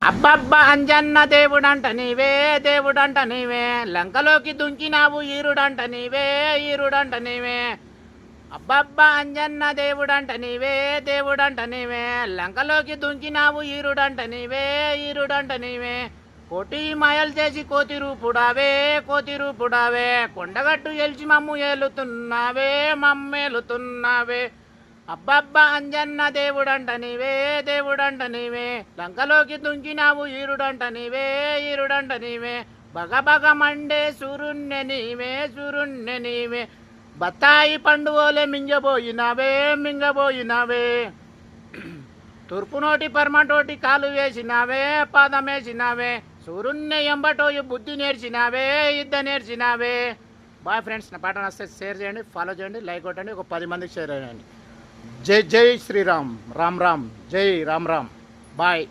అబ్బబ్బా అంజన్న దేవుడంట నీవే దేవుడంట నీవే, లంకలోకి దుంకినావు ఈరుడంట నీవే ఈరుడంట నీవే. అబ్బబ్బా అంజన్న దేవుడంట నీవే దేవుడంట నీవే, లంకలోకి దుంకినావు ఈరుడంట నీవే ఈరుడంట నీవే. కోటి మాయలు చేసి కోతి రూపుడావే కోతి రూపుడావే, కొండగట్టు గెలిచి మమ్ము ఏలుతున్నావే మమ్మేలుతున్నావే. అబ్బబ్బా అంజన్న దేవుడంట నీవే దేవుడంట నీవే, లంకలోకి దుంకినావు ఈరుడంట నీవే ఈరుడంట నీవే. బగబగ మండే సూరుణ్ణె నీవే సూరుణ్ణె నీవే, బత్తాయి పండుగోలే మింగబోయినావే మింగబోయినావే. తూర్పు నోటి పరమటోటి కాలు వేసినావే పాదమేసినావే, సూరుణ్ణె ఎంబటోయి బుద్ధి నేర్చినావే యుద్ధ నేర్చినావే. బాయ్ ఫ్రెండ్స్, నా పాట నచ్చితే షేర్ చేయండి, ఫాలో చేయండి, లైక్ కొట్టండి, ఒక 10 మందికి షేర్ చేయండి. జై జై శ్రీరామ్, రామ్ రామ్, జై రామ్ రామ్. బాయ్.